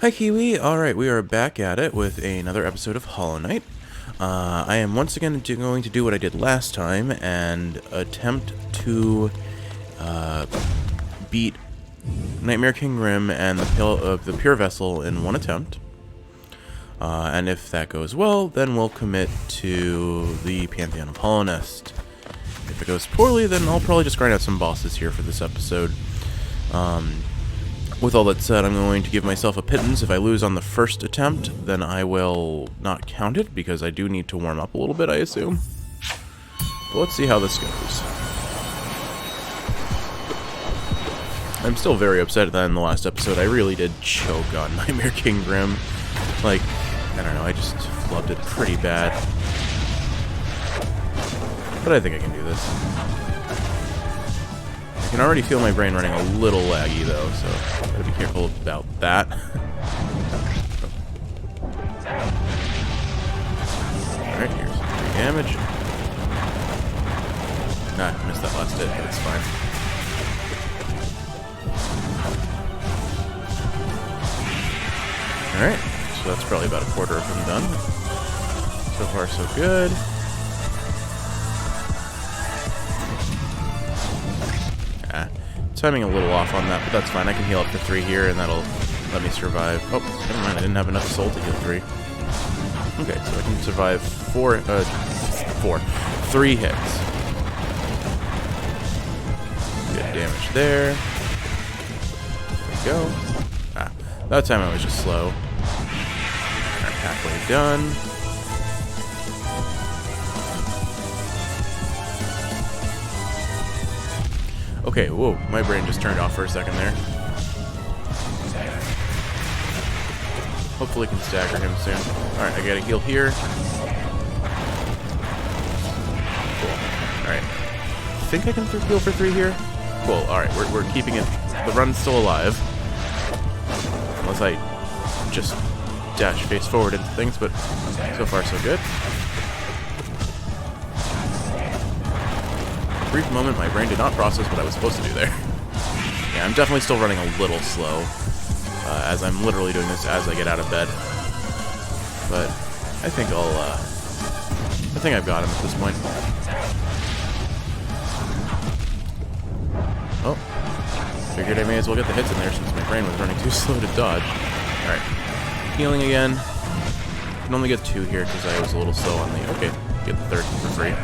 Hi Kiwi, alright, we are back at it with another episode of Hollow Knight. I am once again going to do what I did last time and attempt to beat Nightmare King Grim and the Pure Vessel in one attempt. And if that goes well, then we'll commit to the Pantheon of Hollow Nest. If it goes poorly, then I'll probably just grind out some bosses here for this episode. With all that said, I'm going to give myself a pittance. If I lose on the first attempt, then I will not count it, because I do need to warm up a little bit, I assume. But let's see how this goes. I'm still very upset that in the last episode I really did choke on Nightmare King Grim. Like, I don't know, I just flubbed it pretty bad. But I think I can do this. I can already feel my brain running a little laggy, though, so gotta be careful about that. Alright, here's 3 damage. Ah, missed that last hit, but it's fine. Alright, so that's probably about a quarter of them done. So far, so good. Timing a little off on that, but that's fine. I can heal up to 3 here, and that'll let me survive. Oh, never mind. I didn't have enough soul to heal 3. Okay, so I can survive 3 hits. Good damage there. There we go. Ah, that time I was just slow. Alright, halfway done. Okay, whoa, my brain just turned off for a second there. Hopefully can stagger him soon. Alright, I gotta heal here. Cool. Alright. I think I can heal for 3 here. Cool, alright, we're keeping it. The run's still alive. Unless I just dash face forward into things, but so far so good. Brief moment, my brain did not process what I was supposed to do there. Yeah, I'm definitely still running a little slow, as I'm literally doing this as I get out of bed. But I think I've got him at this point. Oh, figured I may as well get the hits in there since my brain was running too slow to dodge. Alright, healing again. I can only get 2 here because I was a little slow on the... Okay, get the 3rd for free.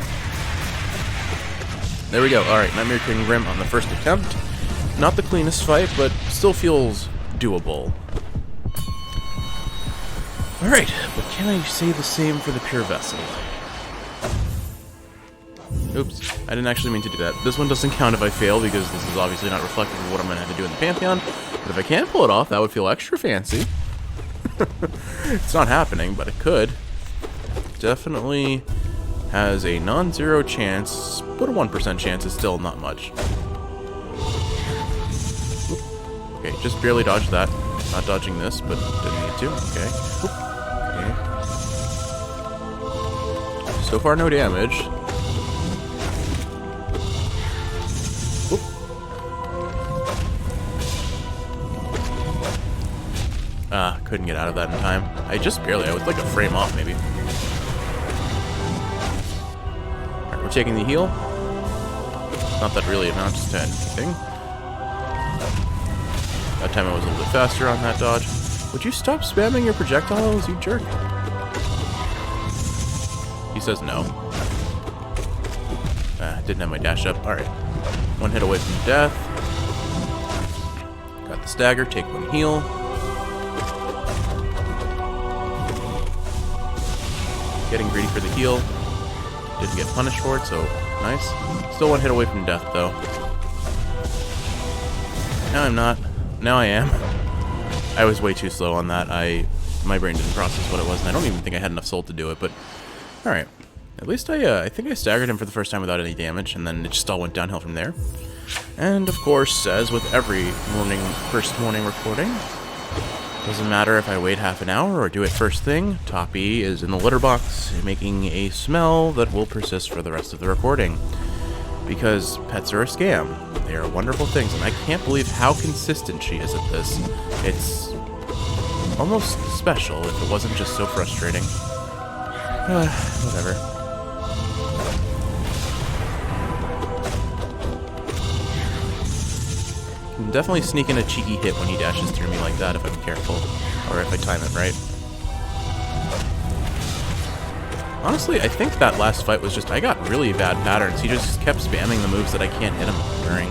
There we go. Alright, Nightmare King Grim on the first attempt. Not the cleanest fight, but still feels doable. Alright, but can I say the same for the Pure Vessel? Oops, I didn't actually mean to do that. This one doesn't count if I fail, because this is obviously not reflective of what I'm going to have to do in the Pantheon. But if I can pull it off, that would feel extra fancy. It's not happening, but it could. Definitely has a non-zero chance, but a 1% chance is still not much. Oop. Okay, just barely dodged that. Not dodging this, but didn't need to. Okay. Oop. Okay. So far, no damage. Oop. Ah, couldn't get out of that in time. I was like a frame off, maybe. We're taking the heal. Not that really amounts to anything. That time I was a little bit faster on that dodge. Would you stop spamming your projectiles, you jerk? He says no. Didn't have my dash up. Alright. 1 hit away from death. Got the stagger, take 1 heal. Getting greedy for the heal. Didn't get punished for it, so nice. Still 1 hit away from death, though. Now I'm not. Now I am. I was way too slow on that. My brain didn't process what it was, and I don't even think I had enough soul to do it, but... Alright. At least I think I staggered him for the first time without any damage, and then it just all went downhill from there. And, of course, as with every first morning recording, doesn't matter if I wait half an hour or do it first thing, Toppy is in the litter box making a smell that will persist for the rest of the recording. Because pets are a scam. They are wonderful things, and I can't believe how consistent she is at this. It's almost special if it wasn't just so frustrating. Whatever. Can definitely sneak in a cheeky hit when he dashes through me like that if I'm careful, or if I time it right. Honestly, I think that last fight was just, I got really bad patterns. He just kept spamming the moves that I can't hit him during.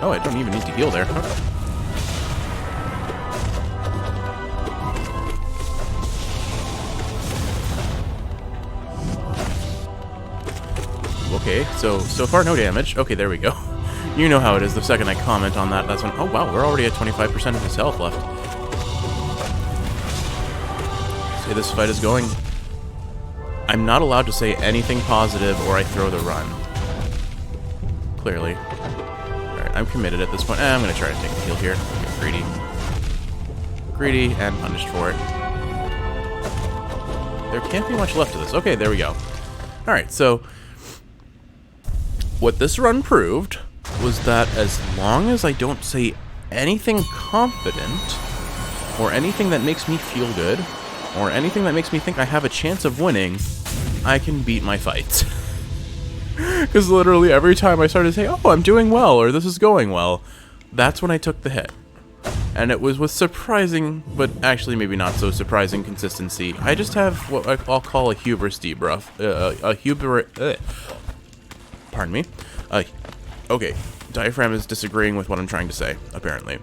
Oh, I don't even need to heal there. Okay, so far no damage. Okay, there we go. You know how it is. The second I comment on that, that's when... Oh, wow, we're already at 25% of his health left. See, this fight is going... I'm not allowed to say anything positive or I throw the run. Clearly. Alright, I'm committed at this point. I'm going to try to take the heal here. Get greedy. Greedy and punished for it. There can't be much left of this. Okay, there we go. Alright, so... What this run proved was that as long as I don't say anything confident, or anything that makes me feel good, or anything that makes me think I have a chance of winning, I can beat my fights. Because literally every time I started to say, oh, I'm doing well, or this is going well, that's when I took the hit. And it was with surprising, but actually maybe not so surprising consistency. I just have what I'll call a hubris debuff. Pardon me. Okay, Diaphragm is disagreeing with what I'm trying to say, apparently.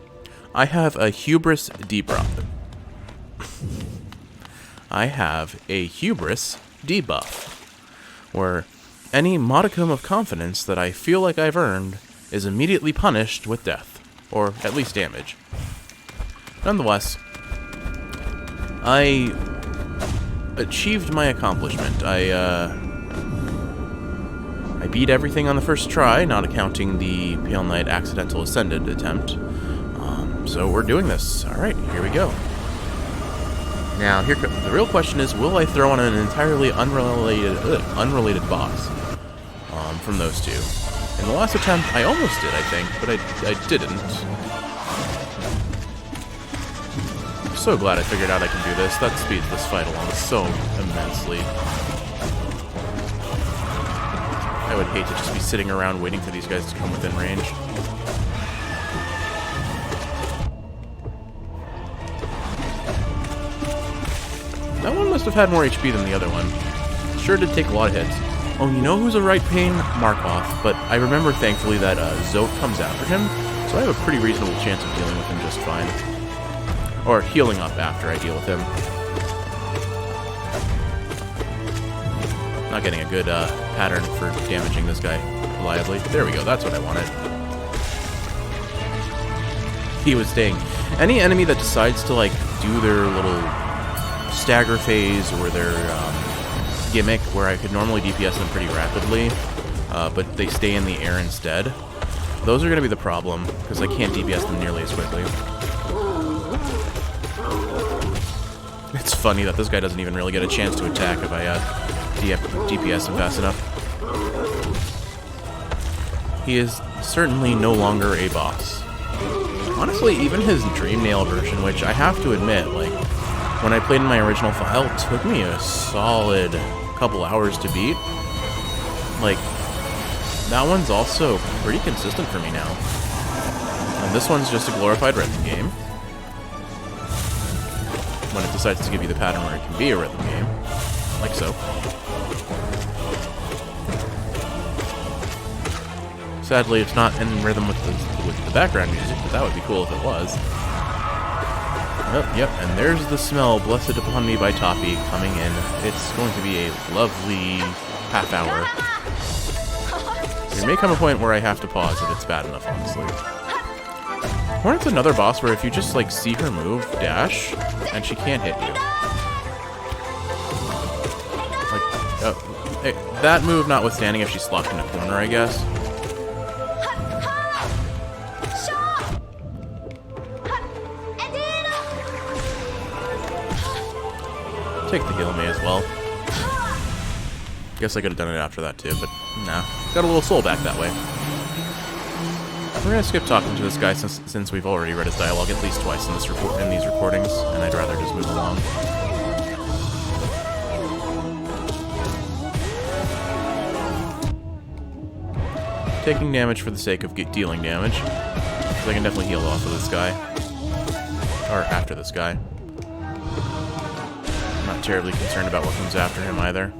I have a hubris debuff. I have a hubris debuff, where any modicum of confidence that I feel like I've earned is immediately punished with death, or at least damage. Nonetheless, I achieved my accomplishment. I beat everything on the first try, not accounting the Pale Knight accidental ascended attempt. So we're doing this. Alright, here we go. Now, the real question is, will I throw on an entirely unrelated boss from those two? In the last attempt, I almost did, I think, but I didn't. I'm so glad I figured out I can do this. That speeds this fight along so immensely. I would hate to just be sitting around waiting for these guys to come within range. That one must have had more HP than the other one. Sure did take a lot of hits. Oh, you know who's a right pain? Markov. But I remember, thankfully, that Zote comes after him, so I have a pretty reasonable chance of dealing with him just fine. Or healing up after I deal with him. Not getting a good pattern for damaging this guy reliably. There we go, that's what I wanted. He was staying. Any enemy that decides to, like, do their little stagger phase or their gimmick where I could normally DPS them pretty rapidly, but they stay in the air instead, those are going to be the problem, because I can't DPS them nearly as quickly. It's funny that this guy doesn't even really get a chance to attack if I DPS him fast enough. He is certainly no longer a boss. Honestly, even his Dream Nail version, which I have to admit, like, when I played in my original file, it took me a solid couple hours to beat. Like, that one's also pretty consistent for me now. And this one's just a glorified rhythm game. When it decides to give you the pattern where it can be a rhythm game. Like so. Sadly, it's not in rhythm with the background music, but that would be cool if it was. Oh, yep, and there's the smell blessed upon me by Toppy coming in. It's going to be a lovely half hour. There may come a point where I have to pause if it's bad enough, honestly. Or it's another boss where if you just, like, see her move, dash, and she can't hit you. Like, hey, that move notwithstanding if she's slopped in a corner, I guess. Take the heal, may as well. Guess I could have done it after that too, but nah. Got a little soul back that way. We're gonna skip talking to this guy since we've already read his dialogue at least twice in these recordings, and I'd rather just move along. Taking damage for the sake of dealing damage, because I can definitely heal off of this guy, or after this guy. I'm not terribly concerned about what comes after him either.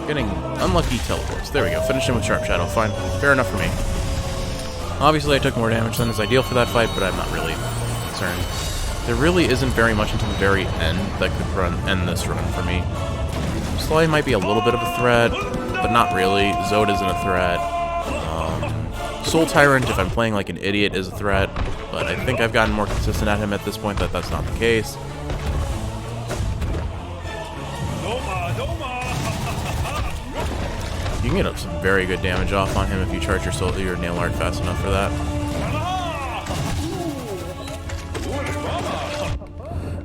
Getting unlucky teleports. There we go. Finish him with Sharp Shadow. Fine. Fair enough for me. Obviously, I took more damage than is ideal for that fight, but I'm not really concerned. There really isn't very much until the very end that could end this run for me. Sly might be a little bit of a threat, but not really. Zode isn't a threat. Soul Tyrant, if I'm playing like an idiot, is a threat, but I think I've gotten more consistent at him at this point that that's not the case. You can get up some very good damage off on him if you charge your nail art fast enough for that.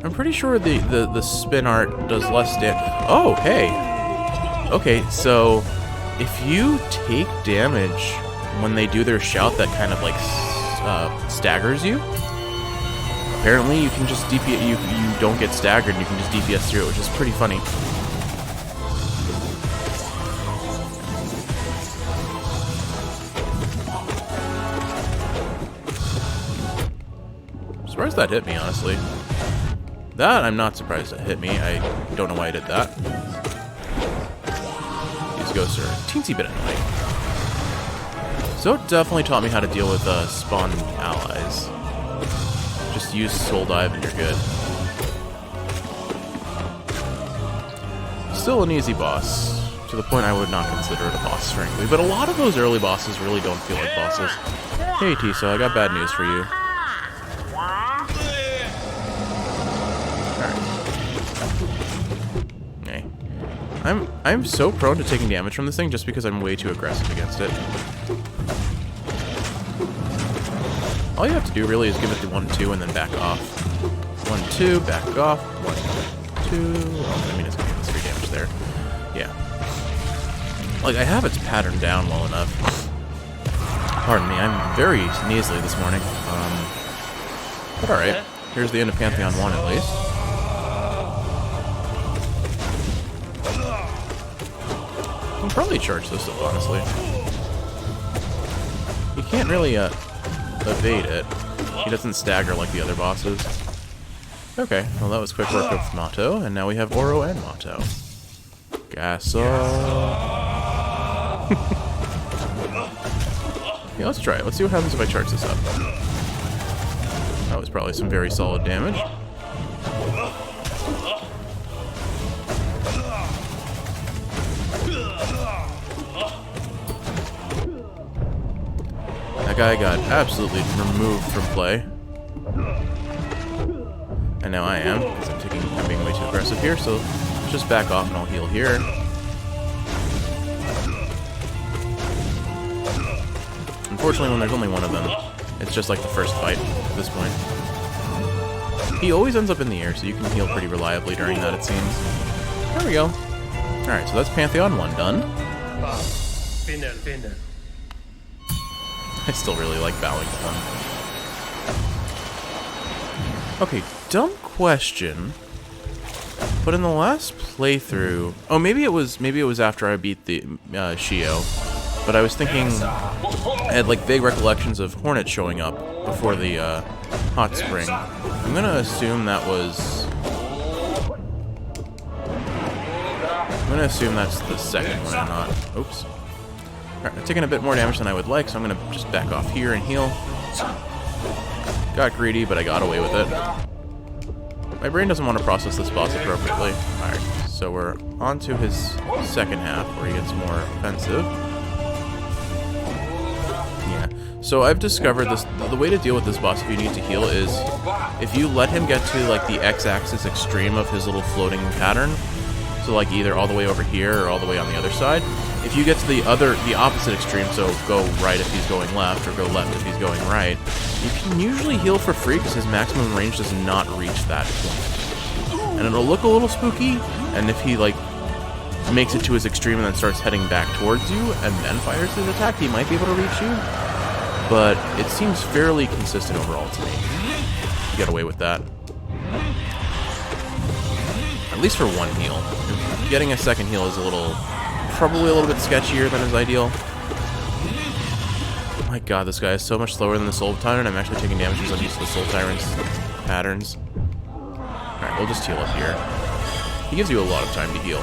I'm pretty sure the spin art does less damage. Oh, hey. Okay, so if you take damage when they do their shout that kind of like staggers you, apparently you can just DPS. You don't get staggered. And you can just DPS through it, which is pretty funny. Surprised that hit me, honestly. That I'm not surprised it hit me. I don't know why I did that. These ghosts are a teensy bit annoying. So it definitely taught me how to deal with spawned allies. Just use Soul Dive and you're good. Still an easy boss. To the point I would not consider it a boss, frankly. But a lot of those early bosses really don't feel like bosses. Hey, Tisa, I got bad news for you. I'm so prone to taking damage from this thing just because I'm way too aggressive against it. All you have to do really is give it the 1-2 and then back off. 1-2, back off. 1-2. Oh, I mean, it's going to give us 3 damage there. Yeah. Like, I have its pattern down well enough. Pardon me, I'm very nasally this morning. But alright. Here's the end of Pantheon 1 at least. I can probably charge this up, honestly. You can't really evade it. He doesn't stagger like the other bosses. Okay, well that was quick work with Mato, and now we have Oro and Mato. Gasso. Yeah, let's try it. Let's see what happens if I charge this up. That was probably some very solid damage. That guy got absolutely removed from play. And now I am, because I'm being way too aggressive here, so just back off and I'll heal here. Unfortunately, when there's only one of them, it's just like the first fight at this point. He always ends up in the air, so you can heal pretty reliably during that, it seems. There we go. Alright, so that's Pantheon 1 done. I still really like bowing to them. Okay, dumb question. But in the last playthrough, oh, maybe it was after I beat the Shio. But I was thinking, I had like vague recollections of Hornet showing up before the hot spring. I'm gonna assume that was. I'm gonna assume that's the second one and not. Oops. Alright, I'm taking a bit more damage than I would like, so I'm gonna just back off here and heal. Got greedy, but I got away with it. My brain doesn't want to process this boss appropriately. Alright, so we're on to his second half, where he gets more offensive. Yeah, so I've discovered this, the way to deal with this boss if you need to heal is, if you let him get to like the x-axis extreme of his little floating pattern, so like either all the way over here or all the way on the other side, if you get to the opposite extreme, so go right if he's going left, or go left if he's going right, you can usually heal for free because his maximum range does not reach that point. And it'll look a little spooky, and if he like makes it to his extreme and then starts heading back towards you and then fires his attack, he might be able to reach you. But it seems fairly consistent overall to me. You get away with that. At least for one heal. Getting a second heal is probably a little bit sketchier than is ideal. Oh my god, this guy is so much slower than the Soul Tyrant. I'm actually taking damage because I'm used to the Soul Tyrant's patterns. Alright, we'll just heal up here. He gives you a lot of time to heal.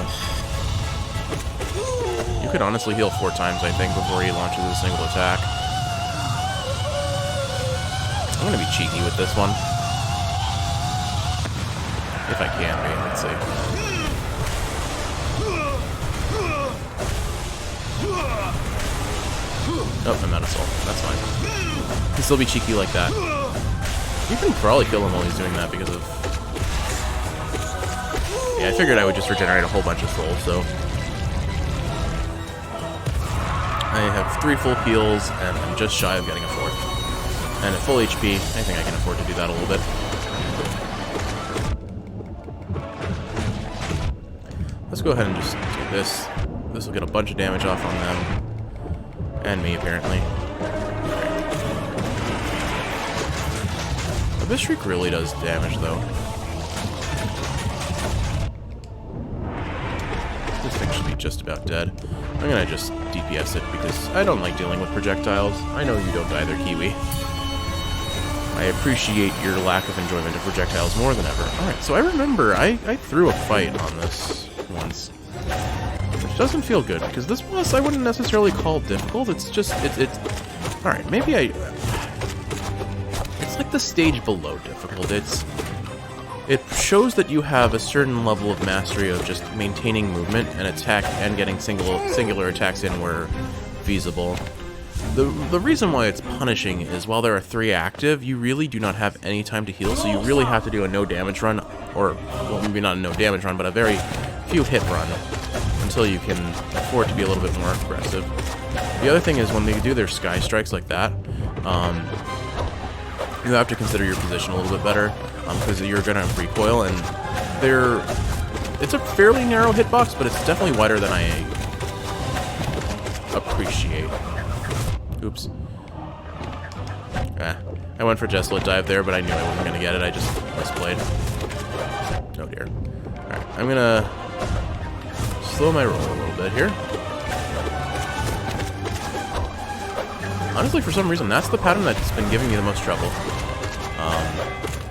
You could honestly heal 4 times, I think, before he launches a single attack. I'm gonna be cheeky with this one. If I can be, let's see. Oh, I'm out of soul. That's fine. He can still be cheeky like that. You can probably kill him while he's doing that because of... Yeah, I figured I would just regenerate a whole bunch of souls, so... I have 3 full heals, and I'm just shy of getting a 4th. And at full HP, I think I can afford to do that a little bit. Let's go ahead and just do this. This will get a bunch of damage off on them. And me, apparently. This Shriek really does damage, though. This thing should be just about dead. I'm gonna just DPS it, because I don't like dealing with projectiles. I know you don't either, Kiwi. I appreciate your lack of enjoyment of projectiles more than ever. Alright, so I remember I threw a fight on this once. Which doesn't feel good, because this boss I wouldn't necessarily call difficult. It's just, it's alright, maybe it's like the stage below difficult. It shows that you have a certain level of mastery of just maintaining movement and attack and getting singular attacks in where feasible. The reason why it's punishing is while there are 3 active, you really do not have any time to heal, so you really have to do a no damage run, or, well, maybe not a no damage run, but a very few hit run until you can afford to be a little bit more aggressive. The other thing is when they do their sky strikes like that, you have to consider your position a little bit better, because you're going to recoil, and it's a fairly narrow hitbox, but it's definitely wider than I appreciate. Oops. I went for Jessalette dive there, but I knew I wasn't going to get it. I just misplayed. Oh dear. Alright, I'm going to slow my roll a little bit here. Honestly, for some reason, that's the pattern that's been giving me the most trouble.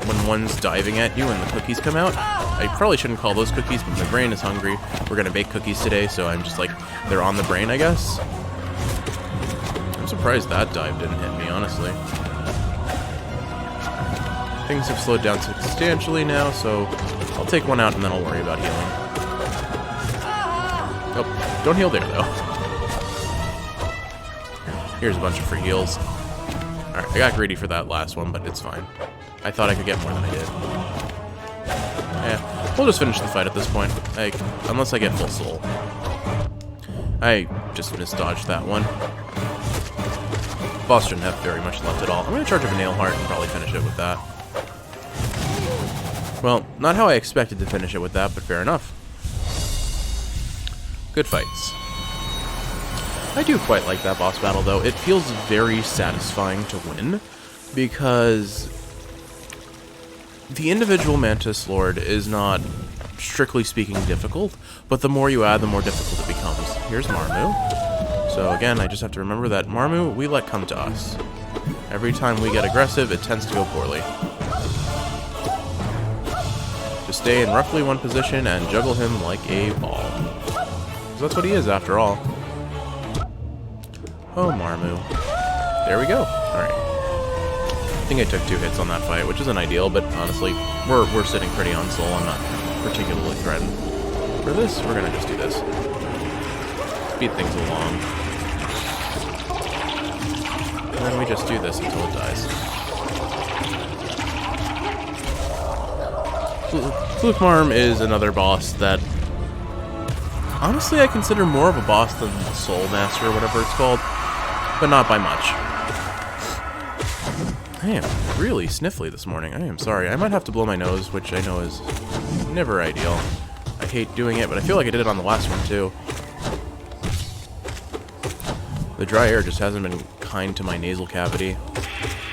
When one's diving at you and the cookies come out, I probably shouldn't call those cookies, but my brain is hungry. We're going to bake cookies today, so I'm just like, they're on the brain, I guess. I'm surprised that dive didn't hit me, honestly. Things have slowed down substantially now, so I'll take one out and then I'll worry about healing. Oh, don't heal there, though. Here's a bunch of free heals. Alright, I got greedy for that last one, but it's fine. I thought I could get more than I did. Yeah, we'll just finish the fight at this point. Unless I get full soul. I just misdodged that one. Boss shouldn't have very much left at all. I'm going to charge up a nail heart and probably finish it with that. Well, not how I expected to finish it with that, but fair enough. Good fights. I do quite like that boss battle, though. It feels very satisfying to win, because the individual Mantis Lord is not, strictly speaking, difficult, but the more you add, the more difficult it becomes. Here's Marmu. So again, I just have to remember that Marmu, we let come to us. Every time we get aggressive, it tends to go poorly. Just stay in roughly one position and juggle him like a ball. Because that's what he is, after all. Oh, Marmu. There we go. Alright. I think I took 2 hits on that fight, which isn't ideal, but honestly, we're sitting pretty on soul. I'm not particularly threatened. For this, we're gonna just do this. Speed things along. And then we just do this until it dies. Floofmarm is another boss that, honestly, I consider more of a boss than the Soul Master or whatever it's called, but not by much. I am really sniffly this morning. I am sorry. I might have to blow my nose, which I know is never ideal. I hate doing it, but I feel like I did it on the last one too. The dry air just hasn't been kind to my nasal cavity.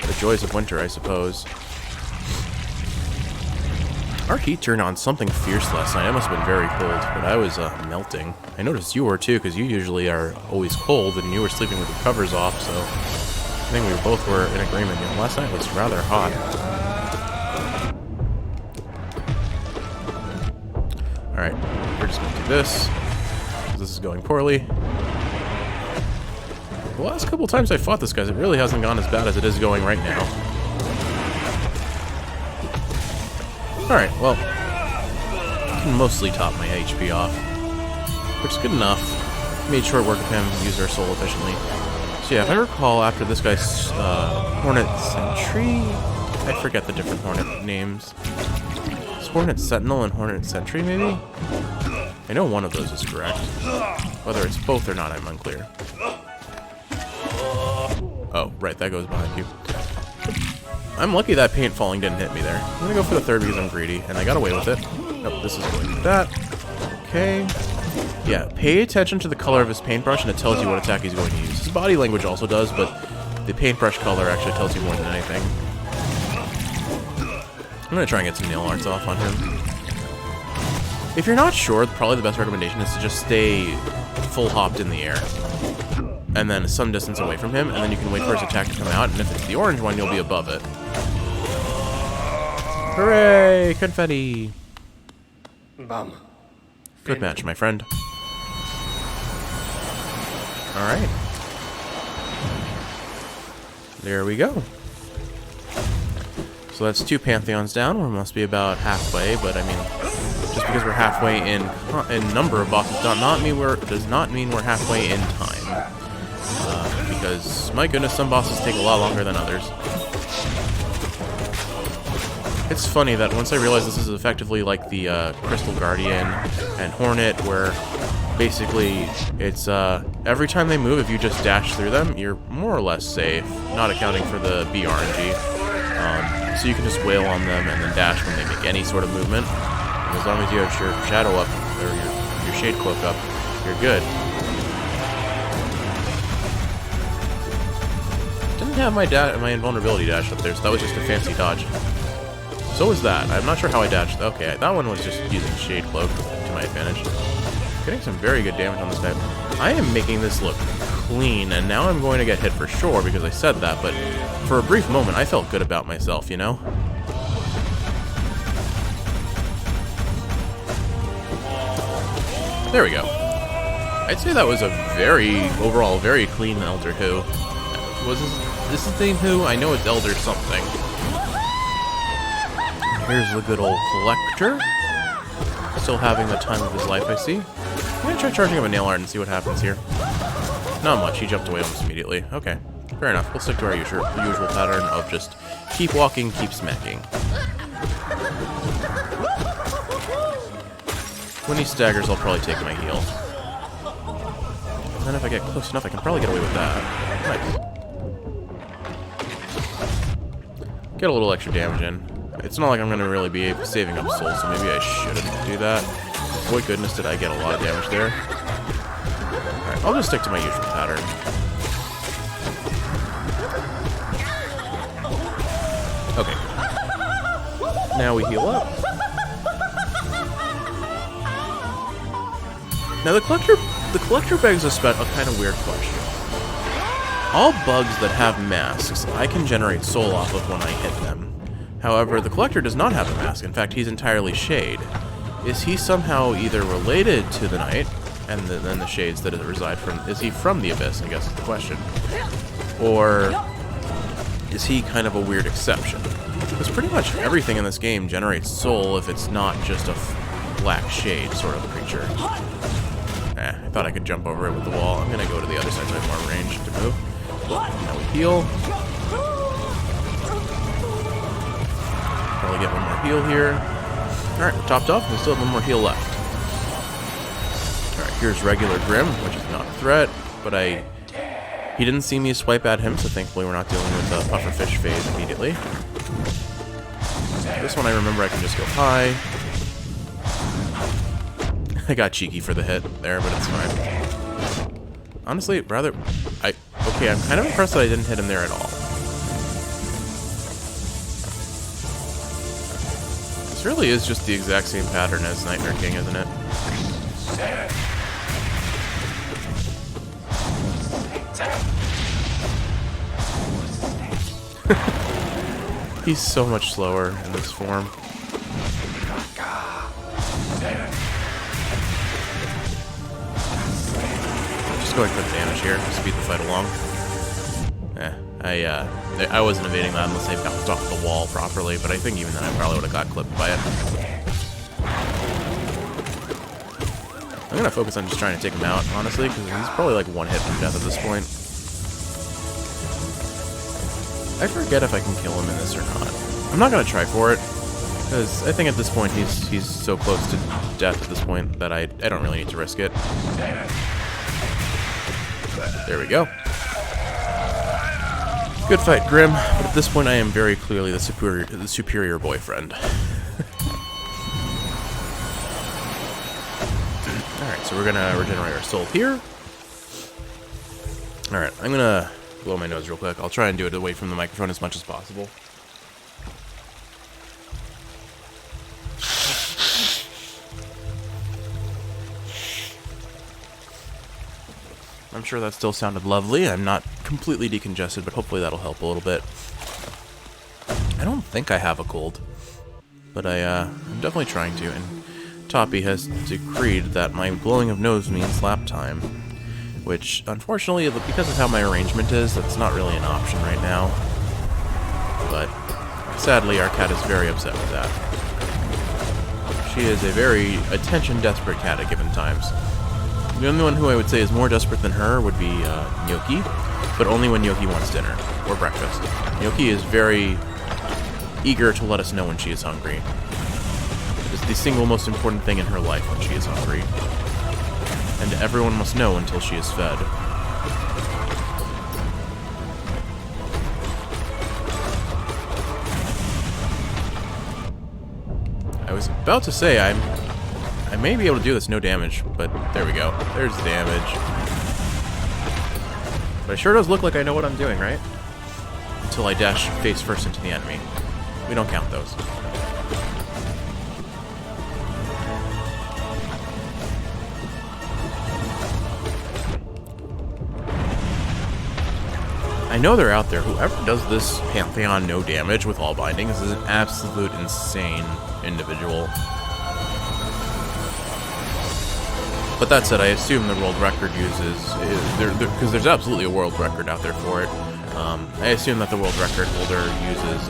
The joys of winter, I suppose. Our heat turned on something fierce last night. It must have been very cold, but I was melting. I noticed you were too, because you usually are always cold, and you were sleeping with your covers off, so I think we both were in agreement. You know, last night was rather hot. Alright, we're just going to do this. This is going poorly. The last couple times I fought this guy, it really hasn't gone as bad as it is going right now. Alright, well, I can mostly top my HP off, which is good enough. Made short work of him, used our soul efficiently. So yeah, if I recall, after this guy's Hornet Sentry, I forget the different Hornet names. It's Hornet Sentinel and Hornet Sentry, maybe? I know one of those is correct. Whether it's both or not, I'm unclear. Oh, right, that goes behind you. I'm lucky that paint falling didn't hit me there. I'm gonna go for the third because I'm greedy, and I got away with it. Nope, this is going with that. Okay. Yeah, pay attention to the color of his paintbrush, and it tells you what attack he's going to use. His body language also does, but the paintbrush color actually tells you more than anything. I'm gonna try and get some nail arts off on him. If you're not sure, probably the best recommendation is to just stay full hopped in the air. And then some distance away from him, and then you can wait for his attack to come out, and if it's the orange one, you'll be above it. Hooray! Confetti! Bum. Good match, my friend. Alright. There we go. So that's 2 Pantheons down. We must be about halfway, but I mean, just because we're halfway in number of bosses does not mean we're halfway in time. Because, my goodness, some bosses take a lot longer than others. It's funny that once I realized this is effectively like the Crystal Guardian and Hornet, where basically it's every time they move, if you just dash through them, you're more or less safe, not accounting for the BRNG. So you can just wail on them and then dash when they make any sort of movement. And as long as you have your shadow up, or your shade cloak up, you're good. Didn't have my invulnerability dash up there, so that was just a fancy dodge. So was that. I'm not sure how I dodged. Okay, that one was just using Shade Cloak to my advantage. Getting some very good damage on this guy. I am making this look clean, and now I'm going to get hit for sure because I said that, but for a brief moment, I felt good about myself, you know? There we go. I'd say that was a overall very clean Elder Who. Was this his name Who? I know it's Elder something. Here's the good old Collector. Still having the time of his life, I see. I'm gonna try charging him a nail art and see what happens here. Not much, he jumped away almost immediately. Okay, fair enough. We'll stick to our usual pattern of just keep walking, keep smacking. When he staggers, I'll probably take my heal. And then if I get close enough, I can probably get away with that. Nice. Get a little extra damage in. It's not like I'm going to really be saving up souls, so maybe I shouldn't do that. Boy, goodness, did I get a lot of damage there. Alright, I'll just stick to my usual pattern. Okay. Now we heal up. Now the collector begs a kind of weird question. All bugs that have masks, I can generate soul off of when I hit them. However, the Collector does not have a mask. In fact, he's entirely shade. Is he somehow either related to the Knight, and then the shades that reside from... Is he from the Abyss, I guess is the question. Or is he kind of a weird exception? Because pretty much everything in this game generates soul if it's not just a black shade sort of creature. I thought I could jump over it with the wall. I'm going to go to the other side so I have more range to move. Now we heal. Probably get one more heal here. Alright, we're topped off. We still have one more heal left. Alright, here's regular Grim, which is not a threat, but he didn't see me swipe at him, so thankfully we're not dealing with the pufferfish phase immediately. This one I remember I can just go high. I got cheeky for the hit there, but it's fine. Honestly, rather... Okay, I'm kind of impressed that I didn't hit him there at all. This really is just the exact same pattern as Nightmare King, isn't it? He's so much slower in this form. Just going for the damage here to speed the fight along. I wasn't evading that unless I bounced off the wall properly, but I think even then I probably would have got clipped by it. I'm gonna focus on just trying to take him out, honestly, because he's probably like one hit from death at this point. I forget if I can kill him in this or not. I'm not gonna try for it, because I think at this point he's so close to death at this point that I don't really need to risk it. There we go. Good fight, Grim, but at this point I am very clearly the superior boyfriend. Alright, so we're gonna regenerate our soul here. Alright, I'm gonna blow my nose real quick. I'll try and do it away from the microphone as much as possible. I'm sure that still sounded lovely. I'm not completely decongested, but hopefully that'll help a little bit. I don't think I have a cold, but I'm definitely trying to, and Toppy has decreed that my blowing of nose means lap time, which, unfortunately, because of how my arrangement is, that's not really an option right now. But, sadly, our cat is very upset with that. She is a very attention-desperate cat at given times. The only one who I would say is more desperate than her would be Gnocchi, but only when Gnocchi wants dinner, or breakfast. Gnocchi is very eager to let us know when she is hungry. It is the single most important thing in her life when she is hungry. And everyone must know until she is fed. I was about to say I may be able to do this no damage, but there we go. There's the damage. But it sure does look like I know what I'm doing, right? Until I dash face first into the enemy. We don't count those. I know they're out there. Whoever does this Pantheon no damage with all bindings is an absolute insane individual. But that said, I assume the world record uses... Because there's absolutely a world record out there for it. I assume that the world record holder uses...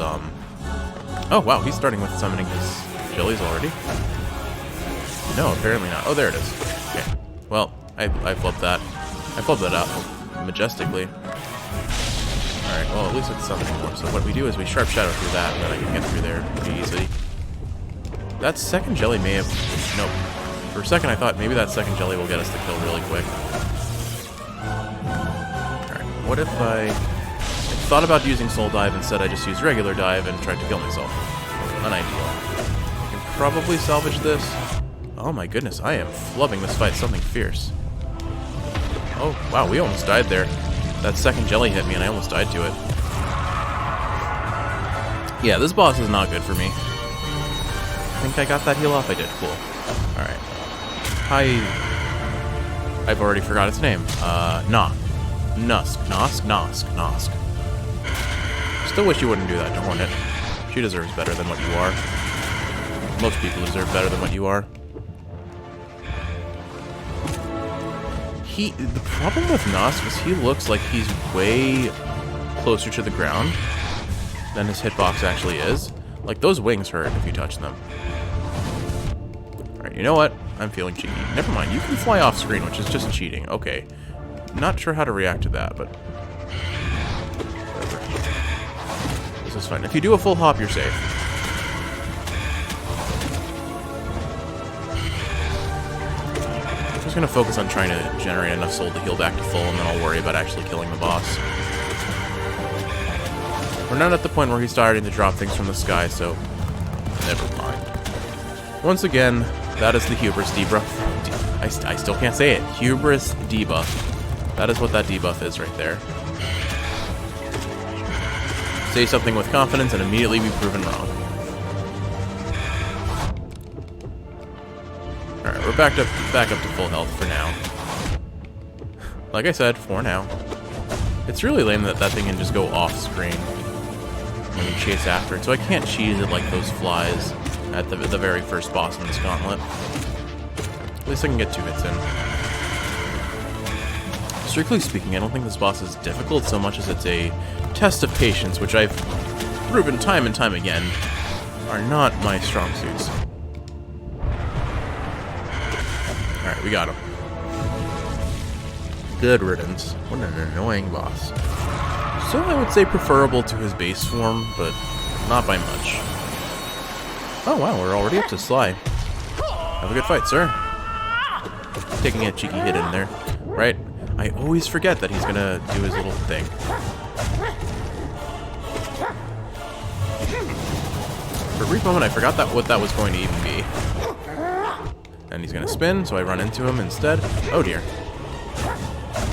Oh, wow, he's starting with summoning his jellies already? No, apparently not. Oh, there it is. Okay. Well, I flubbed that. I flubbed that out majestically. Alright, well, at least it's summoning more. So what we do is we Sharp Shadow through that, and then I can get through there pretty easily. That second jelly may have... Nope. For a second, I thought maybe that second jelly will get us the kill really quick. Alright, what if I thought about using Soul Dive, instead I just used regular dive and tried to kill myself? Unideal. I can probably salvage this. Oh my goodness, I am flubbing this fight something fierce. Oh, wow, we almost died there. That second jelly hit me and I almost died to it. Yeah, this boss is not good for me. I think I got that heal off. I did. Cool. Alright. I've already forgot its name. Nosk. Still wish you wouldn't do that to Hornet. She deserves better than what you are. Most people deserve better than what you are. The problem with Nosk is he looks like he's way closer to the ground than his hitbox actually is. Like, those wings hurt if you touch them. Alright, you know what? I'm feeling cheeky. Never mind, you can fly off screen, which is just cheating. Okay. Not sure how to react to that, but... whatever. This is fine. If you do a full hop, you're safe. I'm just going to focus on trying to generate enough soul to heal back to full, and then I'll worry about actually killing the boss. We're not at the point where he's starting to drop things from the sky, so never mind. Once again, That is the hubris debuff. I still can't say it. Hubris debuff. That is what that debuff is right there. Say something with confidence and immediately be proven wrong. Alright, we're back up to full health for now. Like I said, for now. It's really lame that that thing can just go off screen when you chase after it, so I can't cheese it like those flies at the very first boss in this gauntlet. At least I can get 2 hits in. Strictly speaking, I don't think this boss is difficult so much as it's a test of patience, which I've proven time and time again are not my strong suits. Alright, we got him. Good riddance. What an annoying boss. So I would say preferable to his base form, but not by much. Oh wow, we're already up to Sly. Have a good fight, sir. Taking a cheeky hit in there. Right? I always forget that he's gonna do his little thing. For a brief moment, I forgot what that was going to even be. And he's gonna spin, so I run into him instead. Oh dear.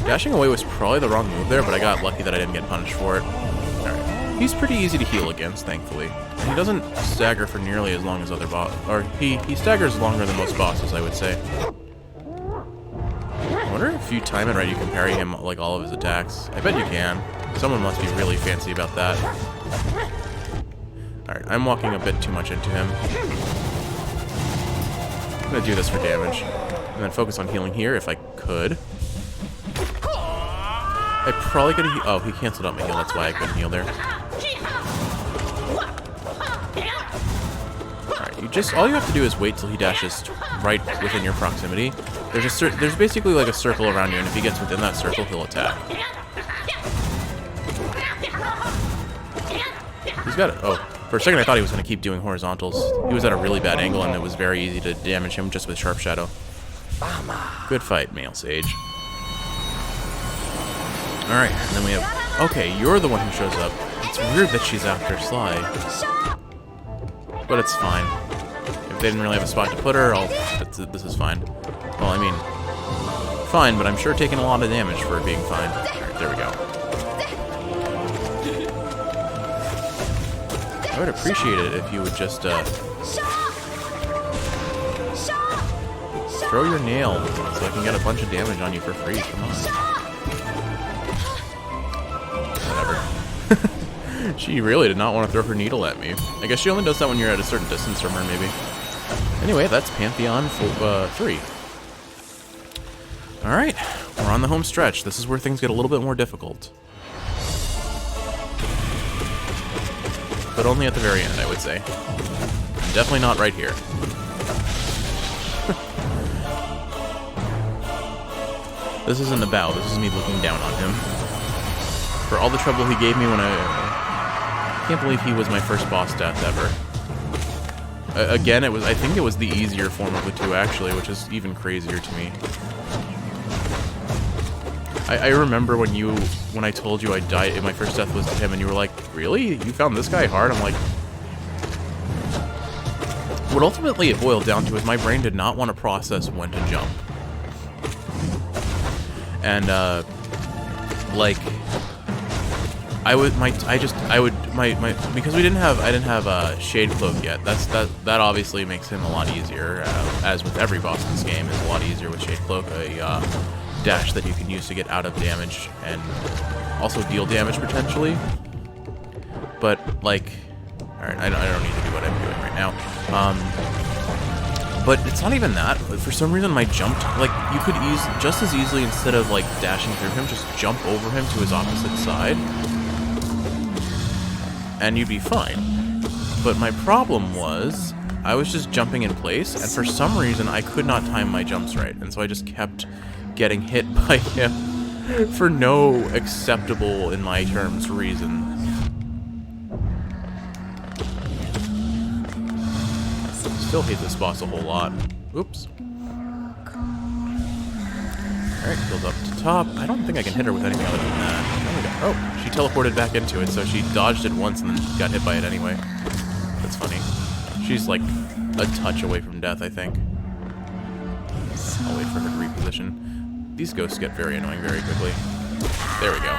Dashing away was probably the wrong move there, but I got lucky that I didn't get punished for it. Alright. He's pretty easy to heal against, thankfully. And he doesn't stagger for nearly as long as other bosses. Or he staggers longer than most bosses, I would say. I wonder if you time it right, you can parry him like all of his attacks. I bet you can. Someone must be really fancy about that. Alright, I'm walking a bit too much into him. I'm gonna do this for damage. And then focus on healing here if I could. I probably could have... Oh, he canceled out my heal. That's why I couldn't heal there. Alright, all you have to do is wait till he dashes right within your proximity. There's basically like a circle around you, and if he gets within that circle, he'll attack. He's got it. Oh, for a second I thought he was going to keep doing horizontals. He was at a really bad angle, and it was very easy to damage him just with Sharp Shadow. Good fight, Male Sage. Alright, and then we have... Okay, you're the one who shows up. It's weird that she's after Sly. But it's fine. If they didn't really have a spot to put her, this is fine. Well, I mean... Fine, but I'm sure taking a lot of damage for it being fine. Alright, there we go. I would appreciate it if you would just, throw your nail so I can get a bunch of damage on you for free. Come on. She really did not want to throw her needle at me. I guess she only does that when you're at a certain distance from her, maybe. Anyway, that's Pantheon 3. Alright, we're on the home stretch. This is where things get a little bit more difficult. But only at the very end, I would say. Definitely not right here. This isn't a bow, this is me looking down on him. For all the trouble he gave me when I can't believe he was my first boss death ever. Again, I think it was the easier form of the two, actually, which is even crazier to me. I remember when I told you I died, and my first death was to him, and you were like, really? You found this guy hard? I'm like... What ultimately it boiled down to is my brain did not want to process when to jump. And, like... because I didn't have Shade Cloak yet. That obviously makes him a lot easier, as with every boss in this game, is a lot easier with Shade Cloak, a dash that you can use to get out of damage and also deal damage potentially. But like, all right, I don't need to do what I'm doing right now. But it's not even that. For some reason, my jump, like, you could just as easily, instead of like dashing through him, just jump over him to his opposite side. And you'd be fine. But my problem was, I was just jumping in place, and for some reason, I could not time my jumps right. And so I just kept getting hit by him for no acceptable, in my terms, reason. Still hate this boss a whole lot. Oops. Alright, goes up to top. I don't think I can hit her with anything other than that. Oh, she teleported back into it, so she dodged it once and then got hit by it anyway. That's funny. She's like a touch away from death, I think. I'll wait for her to reposition. These ghosts get very annoying very quickly. There we go.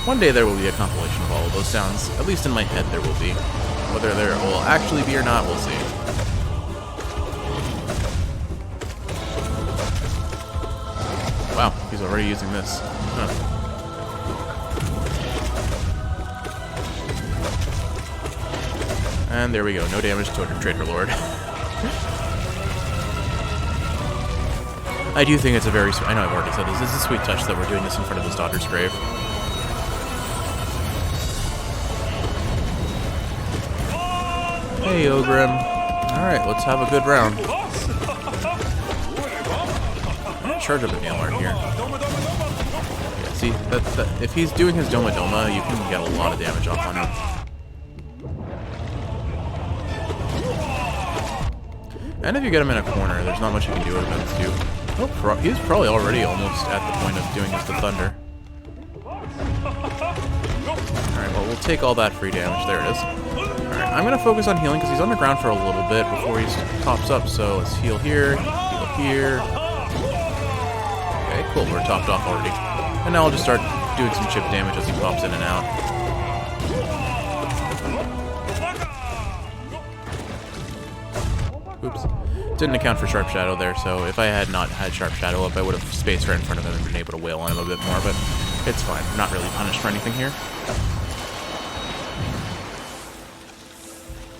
One day there will be a compilation of all of those sounds. At least in my head there will be. Whether there will actually be or not, we'll see. Wow, he's already using this. Huh. And there we go. No damage to our Traitor Lord. I do think it's a very... I know I've already said this. This is a sweet touch that we're doing this in front of his daughter's grave. Hey, Ogrim. Alright, let's have a good round. Charge up a Nailart here. Yeah, see, if he's doing his Doma Doma, you can get a lot of damage off on him. And if you get him in a corner, there's not much you can do against you. Oh, he's probably already almost at the point of doing his the Thunder. Alright, well, we'll take all that free damage. There it is. Alright, I'm going to focus on healing because he's on the ground for a little bit before he pops up. So let's heal here, heal here. Okay, cool. We're topped off already. And now I'll just start doing some chip damage as he pops in and out. Oops. Didn't account for Sharp Shadow there, so if I had not had Sharp Shadow up, I would have spaced right in front of him and been able to wail on him a bit more, but it's fine. We're not really punished for anything here.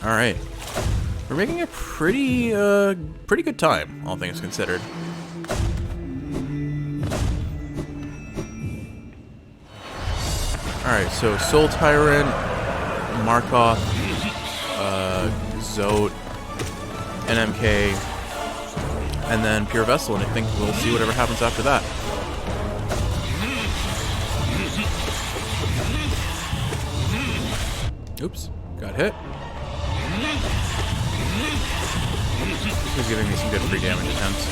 Alright. We're making a pretty good time, all things considered. Alright, so Soul Tyrant, Markoth, Zote, NMK, and then Pure Vessel, and I think we'll see whatever happens after that. Oops, got hit. He's giving me some good free damage attempts.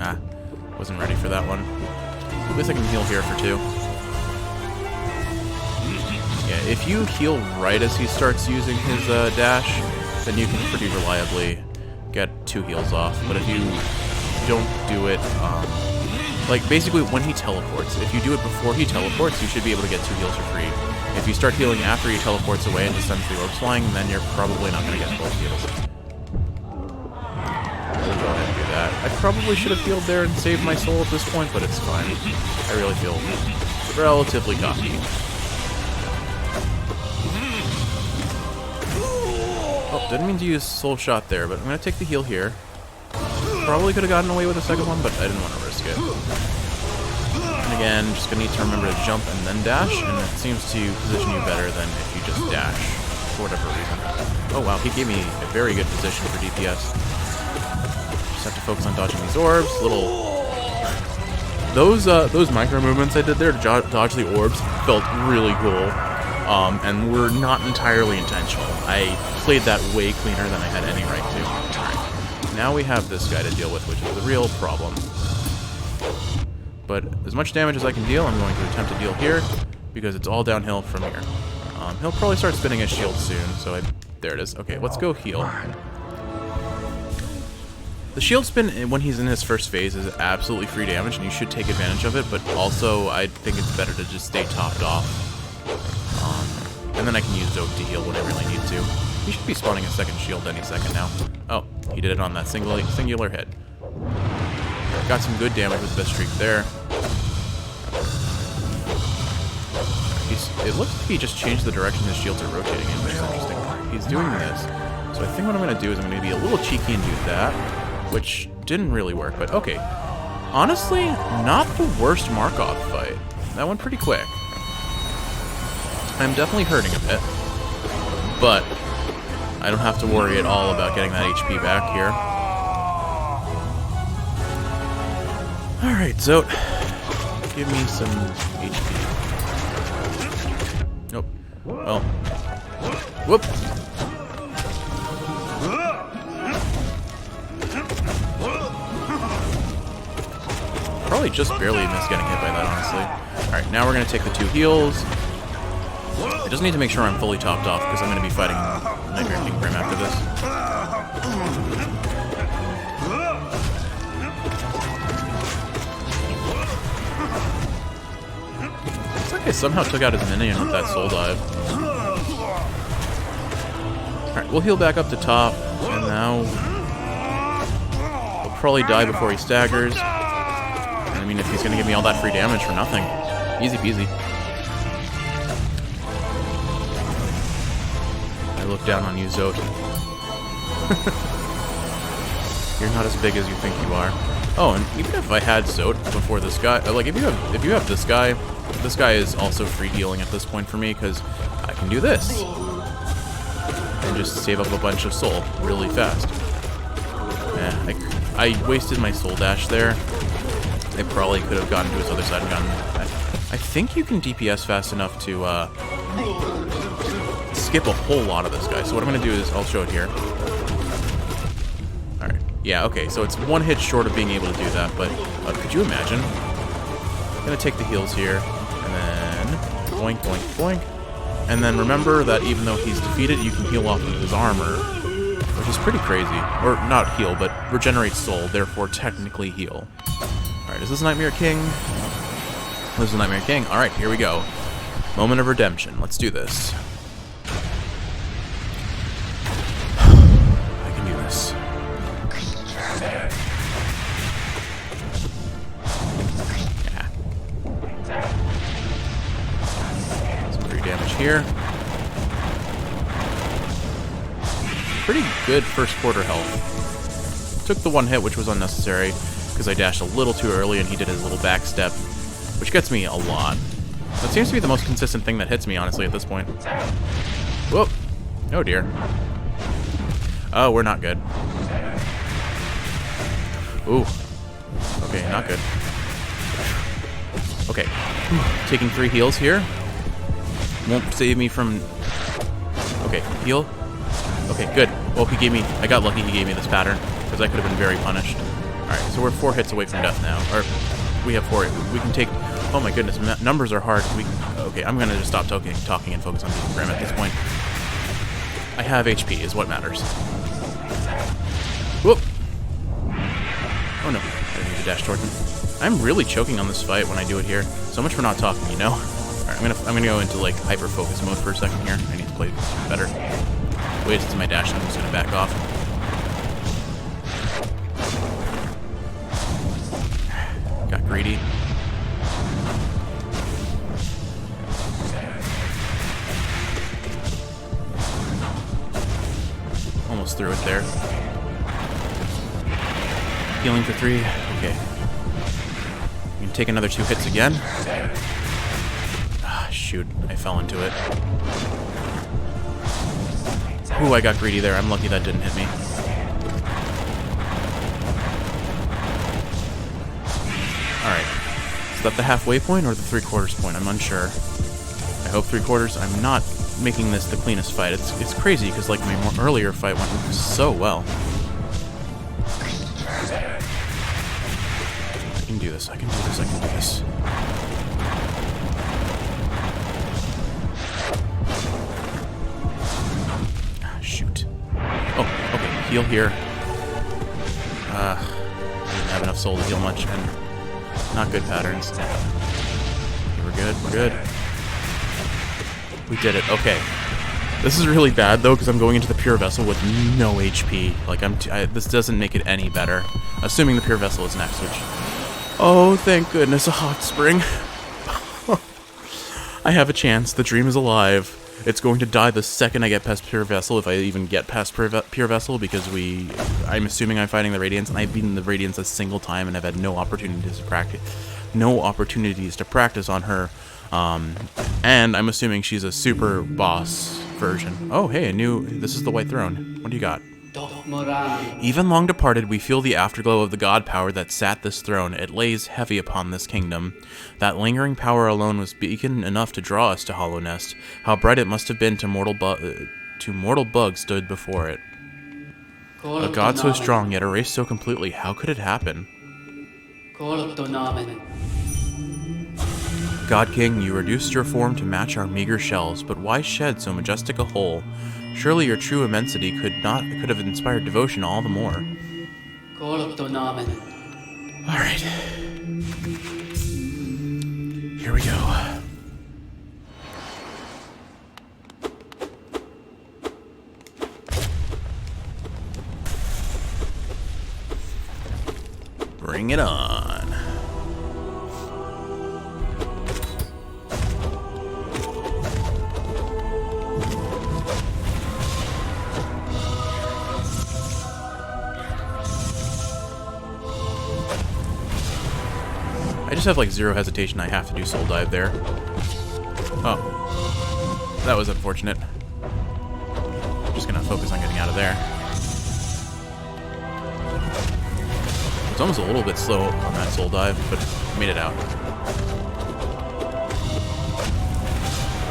Ah, wasn't ready for that one. At least I can heal here for 2. Yeah, if you heal right as he starts using his dash, then you can pretty reliably get 2 heals off. But if you don't do it, like basically when he teleports, if you do it before he teleports, you should be able to get 2 heals for free. If you start healing after he teleports away and just sends the orbs flying, then you're probably not going to get both heals. We'll go ahead and do that. I probably should have healed there and saved my soul at this point, but it's fine. I really feel relatively cocky. Oh, didn't mean to use Soul Shot there, but I'm going to take the heal here. Probably could have gotten away with a second one, but I didn't want to risk it. And again, just going to need to remember to jump and then dash, and it seems to position you better than if you just dash, for whatever reason. Oh wow, he gave me a very good position for DPS. Just have to focus on dodging these orbs. Those micro movements I did there to dodge the orbs felt really cool. And were not entirely intentional. I played that way cleaner than I had any right to. Alright, now we have this guy to deal with, which is the real problem. But as much damage as I can deal, I'm going to attempt to deal here, because it's all downhill from here. He'll probably start spinning his shield soon, so there it is. Okay, let's go heal. The shield spin, when he's in his first phase, is absolutely free damage, and you should take advantage of it, but also I think it's better to just stay topped off. And then I can use Zote to heal when I really need to. He should be spawning a second shield any second now. Oh, he did it on that singular hit. Got some good damage with the streak there. It looks like he just changed the direction his shields are rotating in, which is interesting. He's doing this. So I think what I'm going to do is I'm going to be a little cheeky and do that, which didn't really work, but okay. Honestly, not the worst Markoth fight. That went pretty quick. I'm definitely hurting a bit, but I don't have to worry at all about getting that HP back here. Alright, Zote, give me some HP. Nope. Well. Whoop! Probably just barely missed getting hit by that, honestly. Alright, now we're going to take the 2 heals. I just need to make sure I'm fully topped off, because I'm going to be fighting Nightmare King Grim after this. Looks like I somehow took out his minion with that soul dive. Alright, we'll heal back up to top, and now he'll probably die before he staggers. And I mean, if he's going to give me all that free damage for nothing, easy peasy. I look down on you, Zote. You're not as big as you think you are. Oh, and even if I had Zote before this guy, like if you have this guy is also free healing at this point for me, because I can do this and just save up a bunch of soul really fast. Yeah, I wasted my soul dash there. I probably could have gotten to his other side and gotten. I think you can DPS fast enough to skip a whole lot of this guy. So what I'm going to do is I'll show it here. Alright. Yeah, okay. So it's 1 hit short of being able to do that. But could you imagine? I'm going to take the heals here. And then boink, boink, boink. And then remember that even though he's defeated, you can heal off of his armor. Which is pretty crazy. Or not heal, but regenerate soul. Therefore technically heal. Alright, is this Nightmare King? This is Nightmare King. Alright, here we go. Moment of redemption. Let's do this. I can do this. Yeah. Some free damage here. Pretty good first quarter health. Took the 1 hit, which was unnecessary, because I dashed a little too early and he did his little back step, which gets me a lot. That seems to be the most consistent thing that hits me, honestly, at this point. Whoop. Oh, dear. Oh, we're not good. Ooh. Okay, not good. Okay. Taking 3 heals here. Won't save me from... Okay, heal. Okay, good. Well, he gave me... I got lucky he gave me this pattern, because I could have been very punished. Alright, so we're 4 hits away from death now. Or, we have 4. We can take... Oh my goodness, numbers are hard. Okay, I'm gonna just stop talking and focus on beating Grim at this point. I have HP, is what matters. Whoop! Oh no, I didn't need to dash toward him. I'm really choking on this fight when I do it here. So much for not talking, you know? Alright, I'm gonna go into, like, hyper-focus mode for a second here. I need to play better. Wait until my dash, and I'm just gonna back off. Got greedy. Almost through it there. Healing for 3. Okay. You can take another 2 hits again. Ah, shoot. I fell into it. Ooh, I got greedy there. I'm lucky that didn't hit me. Alright. Is that the halfway point or the 3/4 point? I'm unsure. I hope 3/4. I'm not making this the cleanest fight. It's crazy because like my more earlier fight went so well. I can do this. I can do this. I can do this. Ah, shoot. Oh, okay. Heal here. I didn't have enough soul to heal much, and not good patterns. Okay, we're good. We're good. We did it. Okay. This is really bad, though, because I'm going into the Pure Vessel with no HP. Like, this doesn't make it any better. Assuming the Pure Vessel is next, which... Oh, thank goodness, a hot spring. I have a chance. The dream is alive. It's going to die the second I get past Pure Vessel, if I even get past Pure Vessel, because I'm assuming I'm fighting the Radiance, and I've beaten the Radiance a single time, and I've had no opportunities to practice. No opportunities to practice on her. And I'm assuming she's a super boss version. Oh, hey, this is the White Throne. What do you got? Even long departed, we feel the afterglow of the god power that sat this throne. It lays heavy upon this kingdom. That lingering power alone was beacon enough to draw us to Hollow Nest. How bright it must have been to mortal bugs stood before it. A god so strong, yet erased so completely. How could it happen? God King, you reduced your form to match our meager shells, but why shed so majestic a whole? Surely your true immensity could have inspired devotion all the more. Alright. Here we go. Bring it on. I just have like zero hesitation. I have to do Soul Dive there. Oh. That was unfortunate. I'm just gonna focus on getting out of there. It's almost a little bit slow on that Soul Dive, but I made it out.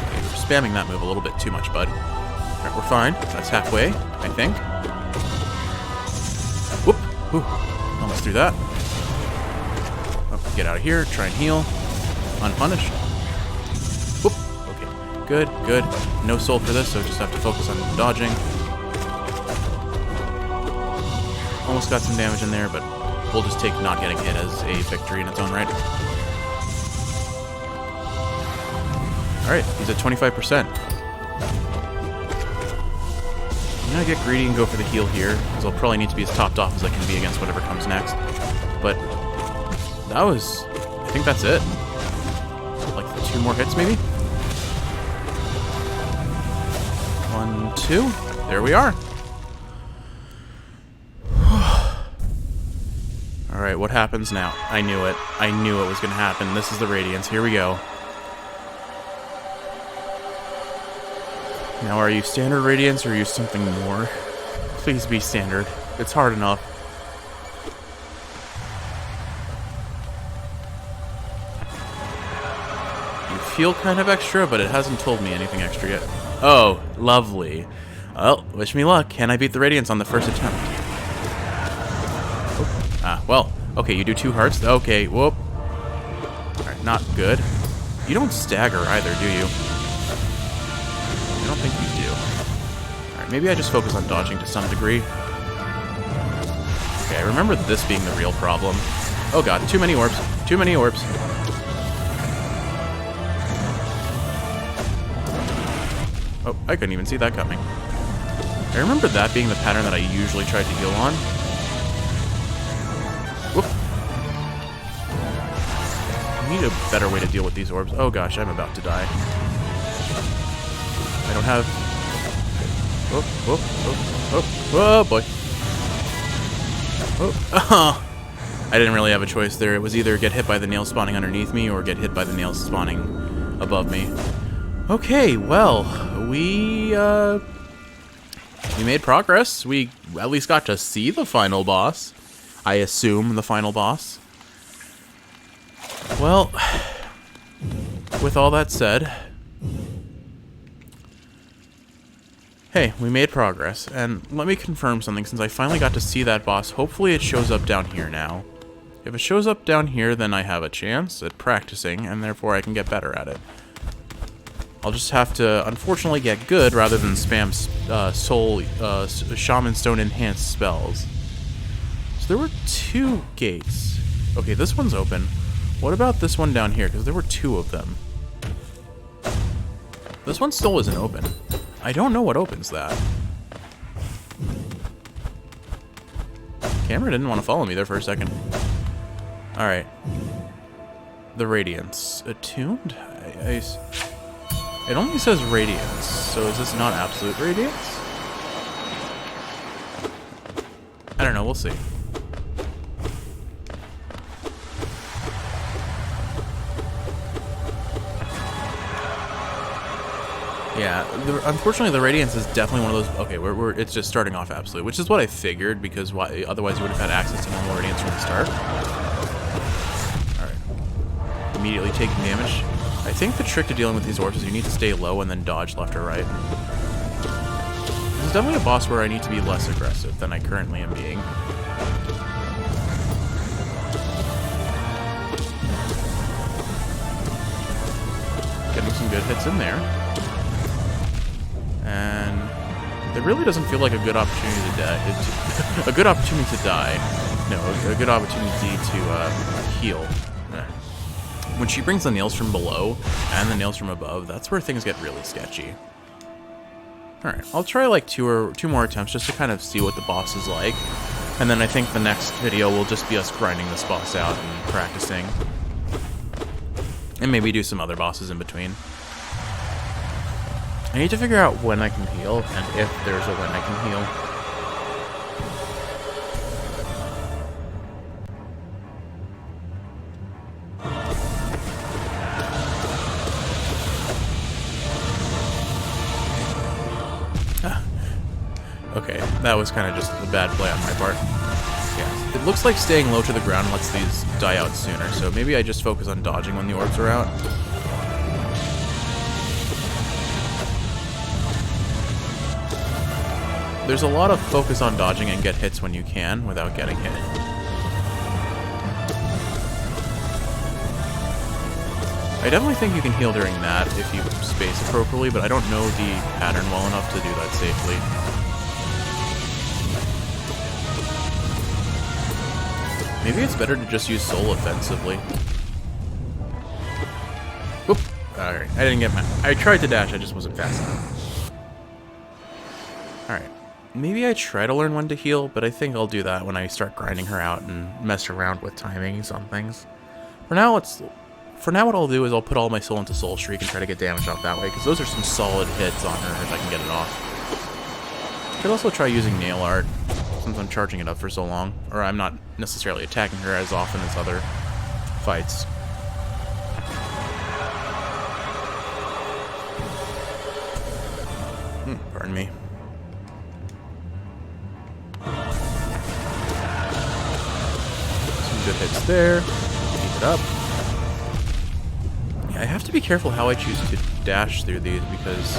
Okay, we're spamming that move a little bit too much, bud. Alright, we're fine. That's halfway, I think. Whoop! Whew. Almost through that. Get out of here, try and heal. Unpunished. Whoop. Okay. Good, good. No soul for this, so just have to focus on dodging. Almost got some damage in there, but we'll just take not getting hit as a victory in its own right. Alright, he's at 25%. I'm gonna get greedy and go for the heal here, because I'll probably need to be as topped off as I can be against whatever comes next. But that was... I think that's it. Like 2 more hits, maybe? 1, 2. There we are. Alright, what happens now? I knew it. I knew it was going to happen. This is the Radiance. Here we go. Now, are you standard Radiance or are you something more? Please be standard. It's hard enough. Feel kind of extra, but it hasn't told me anything extra yet. Oh, lovely. Well, wish me luck. Can I beat the Radiance on the first attempt? Oh. Ah, well. Okay, you do 2 hearts. Okay, whoop. Alright, not good. You don't stagger either, do you? I don't think you do. Alright, maybe I just focus on dodging to some degree. Okay, I remember this being the real problem. Oh god, too many orbs. Too many orbs. Oh, I couldn't even see that coming. I remember that being the pattern that I usually tried to heal on. Whoop. I need a better way to deal with these orbs. Oh gosh, I'm about to die. I don't have... Oh, oh, oh, oh, oh boy. Oh, I didn't really have a choice there. It was either get hit by the nails spawning underneath me or get hit by the nails spawning above me. Okay, well, we made progress. We at least got to see the final boss. I assume the final boss. Well, with all that said, hey, we made progress. And let me confirm something, since I finally got to see that boss. Hopefully it shows up down here now. If it shows up down here, then I have a chance at practicing, and therefore I can get better at it. I'll just have to, unfortunately, get good rather than spam Shaman Stone enhanced spells. So there were 2 gates. Okay, this one's open. What about this one down here? Because there were 2 of them. This one still isn't open. I don't know what opens that. Camera didn't want to follow me there for a second. Alright. The Radiance. Attuned? It only says Radiance, so is this not absolute Radiance? I don't know, we'll see. Yeah, unfortunately the Radiance is definitely one of those... Okay, it's just starting off absolute, which is what I figured, because otherwise you would have had access to normal Radiance from the start. Alright. Immediately taking damage. I think the trick to dealing with these orbs is you need to stay low and then dodge left or right. This is definitely a boss where I need to be less aggressive than I currently am being. getting some good hits in there. And there really doesn't feel like a good opportunity to die. A good opportunity to die. No, a good opportunity to heal. When she brings the nails from below and the nails from above, that's where things get really sketchy. Alright, I'll try like two more attempts just to kind of see what the boss is like. And then I think the next video will just be us grinding this boss out and practicing. And maybe do some other bosses in between. I need to figure out when I can heal, and if there's a when I can heal. Okay, that was kind of just a bad play on my part. Yeah, it looks like staying low to the ground lets these die out sooner, so maybe I just focus on dodging when the orbs are out. There's a lot of focus on dodging and get hits when you can without getting hit. I definitely think you can heal during that if you space appropriately, but I don't know the pattern well enough to do that safely. Maybe it's better to just use Soul offensively. Whoop! Alright, I didn't get I tried to dash, I just wasn't fast enough. Alright. Maybe I try to learn when to heal, but I think I'll do that when I start grinding her out and mess around with timings on things. For now, what I'll do is I'll put all my soul into Soul Streak and try to get damage off that way, because those are some solid hits on her if I can get it off. Could also try using Nail Art, since I'm charging it up for so long, or I'm not necessarily attacking her as often as other fights. Pardon me. Some good hits there. Keep it up. Yeah, I have to be careful how I choose to dash through these because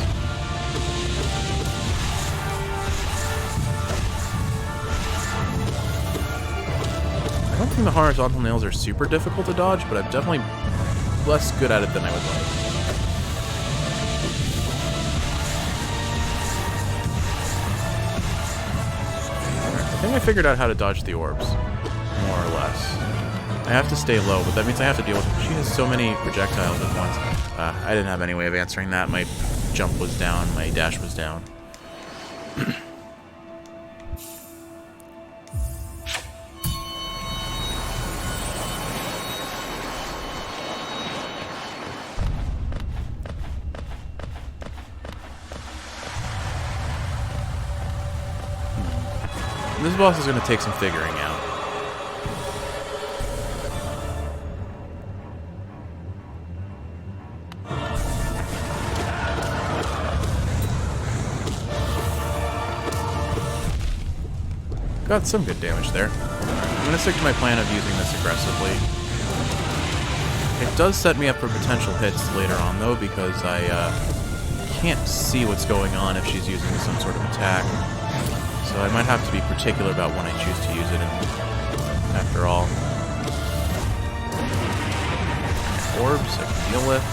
I don't think the horizontal nails are super difficult to dodge, but I'm definitely less good at it than I would like. I think I figured out how to dodge the orbs, more or less. I have to stay low, but that means I have to deal with it. She has so many projectiles at once. I didn't have any way of answering that. My jump was down, my dash was down. This boss is going to take some figuring out. Got some good damage there. I'm going to stick to my plan of using this aggressively. It does set me up for potential hits later on, though, because I can't see what's going on if she's using some sort of attack. So I might have to be particular about when I choose to use it, after all. Orbs I can deal with.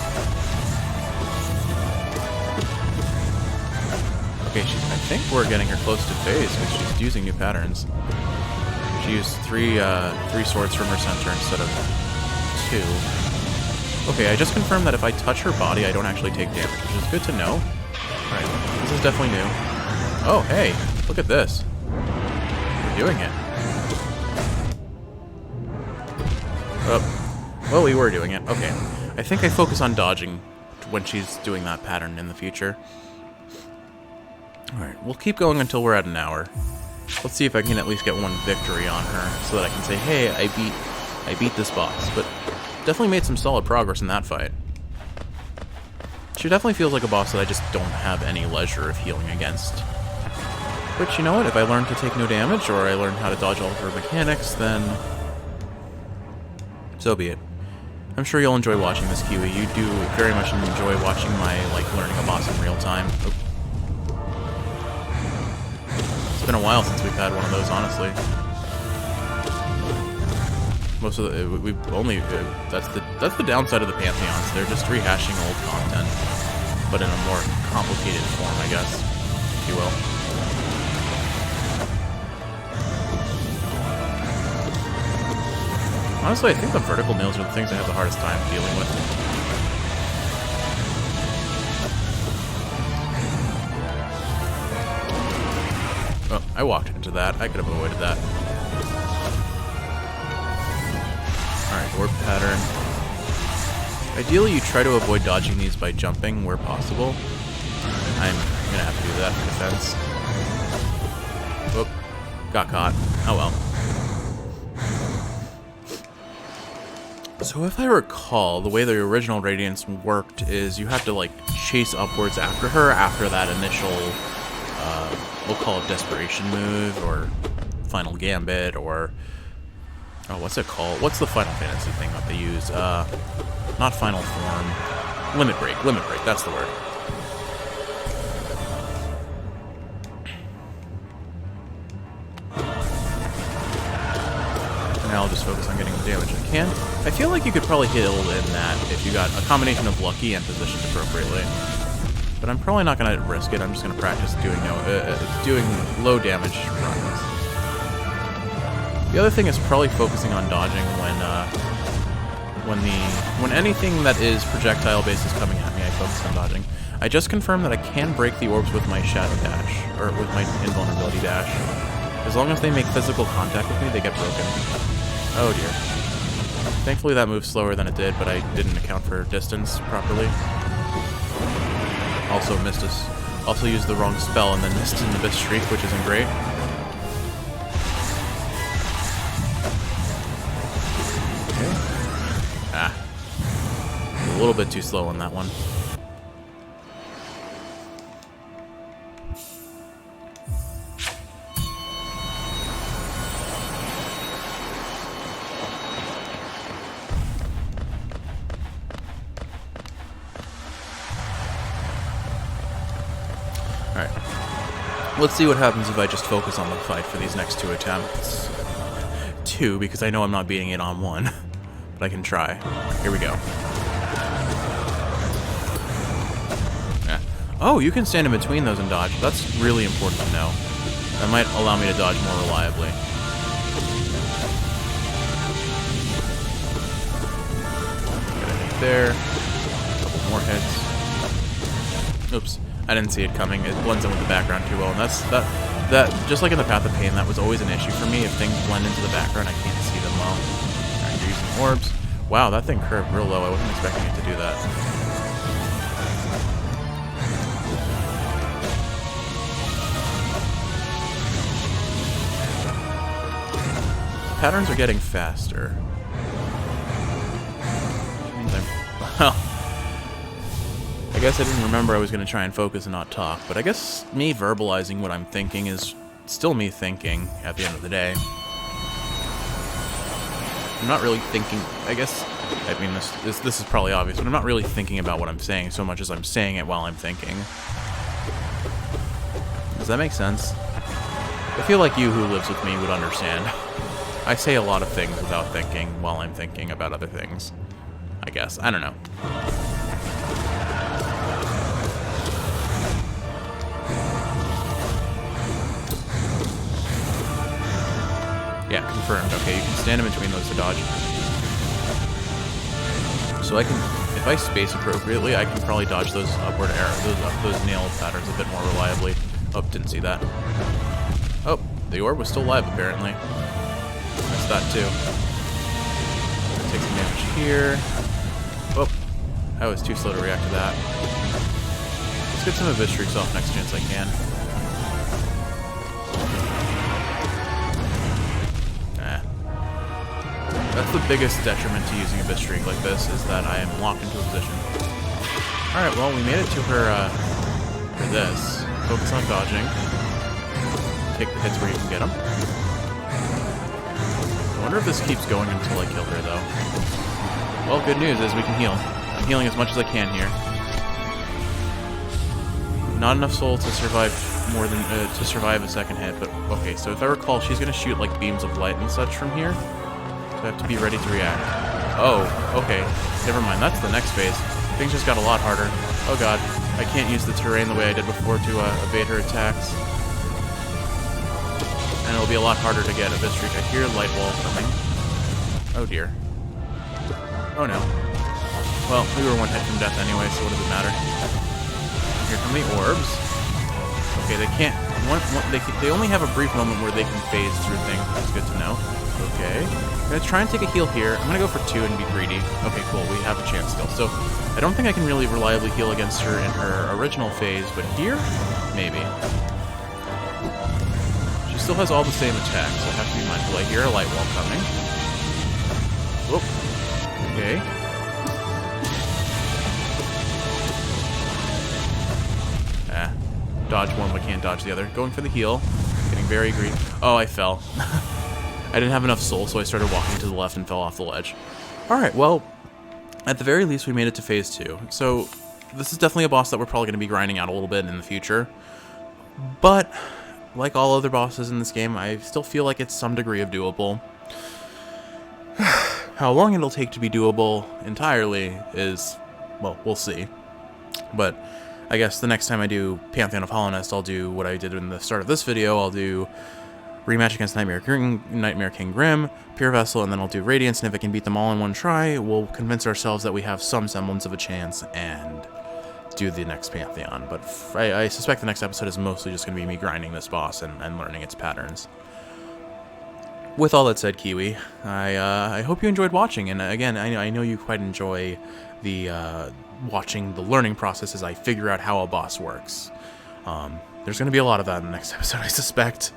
Okay, I think we're getting her close to phase, because she's using new patterns. She used three swords from her center instead of 2. Okay, I just confirmed that if I touch her body, I don't actually take damage, which is good to know. Alright, this is definitely new. Oh, hey! Look at this. We're doing it. Oh. Well, we were doing it. Okay. I think I focus on dodging when she's doing that pattern in the future. Alright, we'll keep going until we're at an hour. Let's see if I can at least get one victory on her, so that I can say, hey, I beat this boss. But definitely made some solid progress in that fight. She definitely feels like a boss that I just don't have any leisure of healing against. But you know what, if I learn to take no damage, or I learn how to dodge all of her mechanics, then so be it. I'm sure you'll enjoy watching this, Kiwi. You do very much enjoy watching my, learning a boss in real time. Oh. It's been a while since we've had one of those, honestly. Most of the we've only that's the downside of the Pantheons. They're just rehashing old content, but in a more complicated form, I guess, if you will. Honestly, I think the vertical nails are the things I have the hardest time dealing with. Oh, I walked into that. I could have avoided that. Alright, orb pattern. Ideally, you try to avoid dodging these by jumping where possible. I'm gonna have to do that for defense. Oop. Got caught. Oh well. So if I recall, the way the original Radiance worked is you have to, like, chase upwards after her after that initial, we'll call it Desperation move, or Final Gambit, or... Oh, what's it called? What's the Final Fantasy thing that they use? Not Final Form. Limit Break. Limit Break, that's the word. Now I'll just focus on getting the damage I can. I feel like you could probably heal in that if you got a combination of lucky and positioned appropriately. But I'm probably not going to risk it. I'm just going to practice doing low damage runs. The other thing is probably focusing on dodging when anything that is projectile based is coming at me. I focus on dodging. I just confirmed that I can break the orbs with my shadow dash, or with my invulnerability dash. As long as they make physical contact with me, they get broken. Oh dear. Thankfully that moved slower than it did, but I didn't account for distance properly. Also missed us. Also used the wrong spell and then missed an Abyss Shriek, which isn't great. Okay. Ah. A little bit too slow on that one. Alright. Let's see what happens if I just focus on the fight for these next 2 attempts. 2, because I know I'm not beating it on 1. But I can try. Here we go. Yeah. Oh, you can stand in between those and dodge. That's really important to know. That might allow me to dodge more reliably. Get a hit there. A couple more hits. Oops. I didn't see it coming. It blends in with the background too well, and that just like in the Path of Pain, that was always an issue for me. If things blend into the background, I can't see them well. Alright, you're using orbs. Wow, that thing curved real low. I wasn't expecting it to do that. Patterns are getting faster. Well, I guess I didn't remember I was going to try and focus and not talk, but I guess me verbalizing what I'm thinking is still me thinking at the end of the day. I'm not really thinking, I guess, I mean, this is probably obvious, but I'm not really thinking about what I'm saying so much as I'm saying it while I'm thinking. Does that make sense? I feel like you who lives with me would understand. I say a lot of things without thinking while I'm thinking about other things. I guess. I don't know. Yeah, confirmed. Okay, you can stand in between those to dodge. So I can, if I space appropriately, I can probably dodge those upward arrows, those nail patterns a bit more reliably. Oh, didn't see that. Oh, the orb was still live apparently. Missed that too. Take some damage here. Oh, I was too slow to react to that. Let's get some Abyss Shrieks off next chance I can. That's the biggest detriment to using a Abyss Shriek like this, is that I am locked into a position. Alright, well, we made it to her, for this. Focus on dodging. Take the hits where you can get them. I wonder if this keeps going until I kill her, though. Well, good news is we can heal. I'm healing as much as I can here. Not enough soul to survive more than, to survive a second hit, but okay, so if I recall, she's gonna shoot, like, beams of light and such from here. I have to be ready to react. Oh, okay. Never mind. That's the next phase. Things just got a lot harder. Oh god. I can't use the terrain the way I did before to evade her attacks. And it'll be a lot harder to get a bit streak. I hear light wall coming. Oh dear. Oh no. Well, we were one hit from death anyway, so what does it matter? Here come the orbs. Okay, they can't... They only have a brief moment where they can phase through things, which is good to know. Okay. I'm going to try and take a heal here. I'm going to go for 2 and be greedy. Okay, cool. We have a chance still. So, I don't think I can really reliably heal against her in her original phase, but here, maybe. She still has all the same attacks, so I have to be mindful. I hear a light wall coming. Whoop. Okay. Dodge one, but can't dodge the other. Going for the heal. Getting very greedy. Oh, I fell. I didn't have enough soul, so I started walking to the left and fell off the ledge. Alright, well, at the very least, we made it to phase 2. So, this is definitely a boss that we're probably going to be grinding out a little bit in the future. But, like all other bosses in this game, I still feel like it's some degree of doable. How long it'll take to be doable entirely is, well, we'll see. But I guess the next time I do Pantheon of Hollownest, I'll do what I did in the start of this video. I'll do rematch against Nightmare King Grim, Pure Vessel, and then I'll do Radiance, and if I can beat them all in one try, we'll convince ourselves that we have some semblance of a chance and do the next Pantheon. But I suspect the next episode is mostly just going to be me grinding this boss and learning its patterns. With all that said, Kiwi, I hope you enjoyed watching, and again, I know you quite enjoy the watching the learning process as I figure out how a boss works. There's going to be a lot of that in the next episode, I suspect.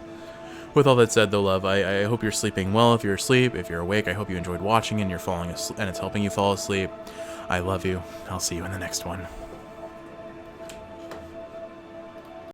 With all that said, though, love, I hope you're sleeping well if you're asleep. If you're awake, I hope you enjoyed watching and you're falling asleep, and it's helping you fall asleep. I love you. I'll see you in the next one.